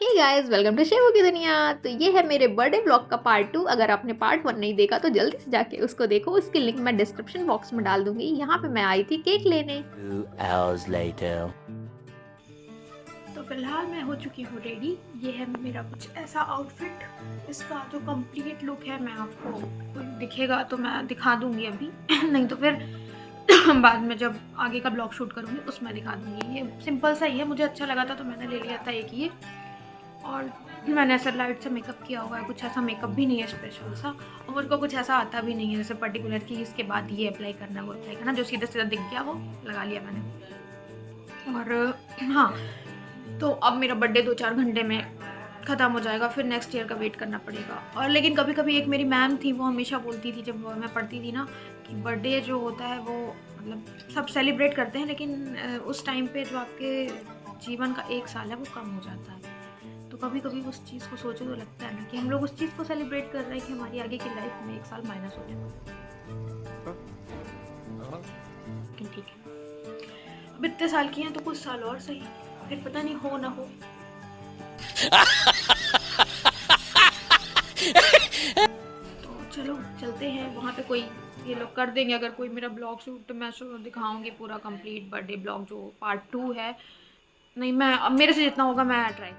Hey guys, welcome to शेबू की दुनिया। तो ये है मेरे बर्थडे ब्लॉग का पार्ट 2। अगर आपने पार्ट 1 नहीं देखा तो जल्दी से जाके उसको देखो। उसकी लिंक मैं डिस्क्रिप्शन बॉक्स में डाल दूंगी। यहाँ पे मैं आई थी केक लेने। 2 hours later. तो फिलहाल मैं हो चुकी हूँ रेडी। ये है मेरा कुछ ऐसा आउटफिट। इसका जो कंप्लीट लुक है मैं आपको दिखेगा तो मैं दिखा दूंगी अभी नहीं तो फिर बाद में जब आगे का ब्लॉग शूट करूँगी उसमें दिखा दूंगी। ये सिंपल सा ही है, मुझे अच्छा लगा था तो मैंने ले लिया था एक ये। और मैंने ऐसा लाइट से मेकअप किया हुआ है, कुछ ऐसा मेकअप भी नहीं है स्पेशल सा। और मुझको कुछ ऐसा आता भी नहीं है जैसे पर्टिकुलर कि इसके बाद ये अप्लाई करना वो अप्लाई करना, जो सीधा सीधा दिख गया वो लगा लिया मैंने। और हाँ, तो अब मेरा बर्थडे 2-4 घंटे में ख़त्म हो जाएगा, फिर नेक्स्ट ईयर का वेट करना पड़ेगा। और लेकिन कभी कभी एक मेरी मैम थी, वो हमेशा बोलती थी जब मैं पढ़ती थी ना, कि बर्थडे जो होता है वो मतलब सब सेलिब्रेट करते हैं, लेकिन उस टाइम पे जो आपके जीवन का 1 साल है वो कम हो जाता है। तो कभी कभी उस चीज़ को सोचो तो लगता है ना कि हम लोग उस चीज़ को सेलिब्रेट कर रहे हैं कि हमारी आगे की लाइफ में 1 साल माइनस हो जाएगा। लेकिन ठीक है, अब इतने साल किए हैं तो कुछ साल और सही, फिर पता नहीं हो ना हो। तो चलो चलते हैं वहाँ पे। कोई ये लोग कर देंगे अगर कोई मेरा ब्लॉग शूट, तो मैं दिखाऊंगी पूरा कंप्लीट बर्थडे ब्लॉग जो पार्ट 2 है। नहीं, मैं अब मेरे से जितना होगा मैं ट्राई।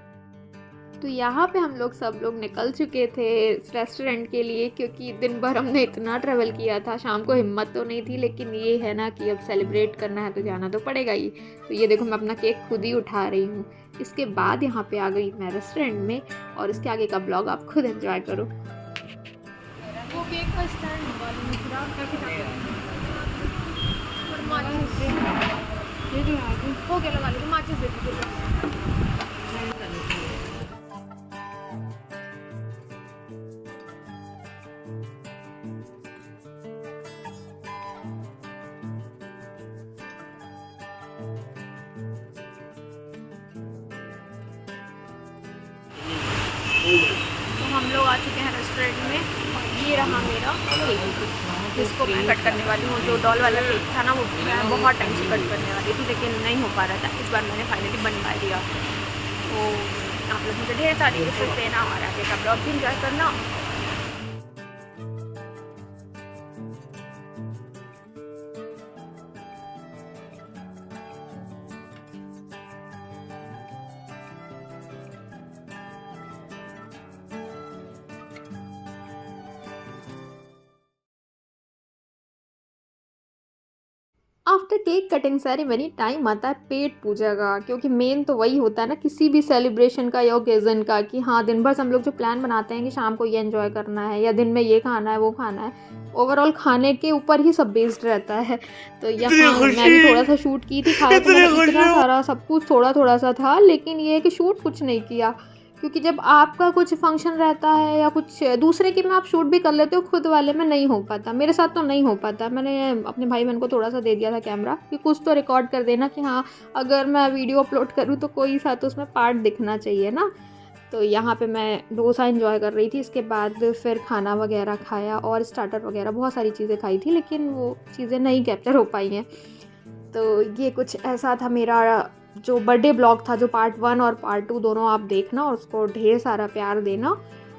तो यहाँ पे हम लोग सब लोग निकल चुके थे रेस्टोरेंट के लिए, क्योंकि दिन भर हमने इतना ट्रैवल किया था, शाम को हिम्मत तो नहीं थी, लेकिन ये है ना कि अब सेलिब्रेट करना है तो जाना तो पड़ेगा ही। तो ये देखो, मैं अपना केक खुद ही उठा रही हूँ। इसके बाद यहाँ पे आ गई मैं रेस्टोरेंट में, और इसके आगे का ब्लॉग आप खुद एंजॉय करो। वो केक का स्टैंड हो गया, लगा लीजिए, माचिस दे दीजिए। तो हम लोग आ चुके हैं रेस्टोरेंट में, और ये रहा मेरा केक जिसको मैं कट करने वाली हूँ। जो डॉल वाला केक था ना, वो मैं बहुत टाइम से कट करने वाली थी, लेकिन नहीं हो पा रहा था। इस बार मैंने फाइनली बनवा दिया। तो आप लोग मुझे ढेर सारी विशेष देना और आगे का ब्लॉग भी इंजॉय करना। After cake cutting ceremony time आता है पेट पूजा का, क्योंकि मेन तो वही होता है ना किसी भी सेलिब्रेशन का या ओकेज़न का, कि हाँ दिन भर हम लोग जो प्लान बनाते हैं कि शाम को ये एंजॉय करना है या दिन में ये खाना है वो खाना है, ओवरऑल खाने के ऊपर ही सब बेस्ड रहता है। तो यहाँ मैं भी थोड़ा सा शूट की थी, खाया तो मैंने इतना सारा सब कुछ थोड़ा थोड़ा सा था, लेकिन ये है कि शूट कुछ नहीं किया, क्योंकि जब आपका कुछ फंक्शन रहता है या कुछ दूसरे के में आप शूट भी कर लेते हो, खुद वाले में नहीं हो पाता। मेरे साथ तो नहीं हो पाता। मैंने अपने भाई बहन को थोड़ा सा दे दिया था कैमरा कि कुछ तो रिकॉर्ड कर देना, कि हाँ अगर मैं वीडियो अपलोड करूँ तो कोई साथ उसमें पार्ट दिखना चाहिए ना। तो यहाँ पे मैं डोसा एंजॉय कर रही थी। इसके बाद फिर खाना वगैरह खाया और स्टार्टर वगैरह बहुत सारी चीज़ें खाई थी, लेकिन वो चीज़ें नहीं कैप्चर हो पाई हैं। तो ये कुछ ऐसा था मेरा जो बर्थडे ब्लॉग था, जो पार्ट 1 और पार्ट 2 दोनों आप देखना और उसको ढेर सारा प्यार देना।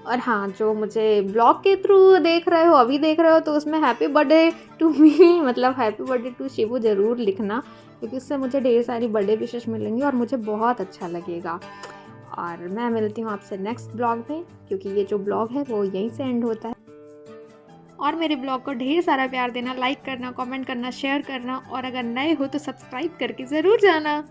और हाँ, जो मुझे ब्लॉग के थ्रू देख रहे हो, अभी देख रहे हो, तो उसमें हैप्पी बर्थडे टू मी मतलब हैप्पी बर्थडे टू शिबू ज़रूर लिखना, क्योंकि उससे मुझे ढेर सारी बर्थडे विशेष मिलेंगी और मुझे बहुत अच्छा लगेगा। और मैं मिलती हूँ आपसे नेक्स्ट ब्लॉग में, क्योंकि ये जो ब्लॉग है वो यहीं से एंड होता है। और मेरे ब्लॉग को ढेर सारा प्यार देना, लाइक करना, कमेंट करना, शेयर करना, और अगर नए हो तो सब्सक्राइब करके ज़रूर जाना।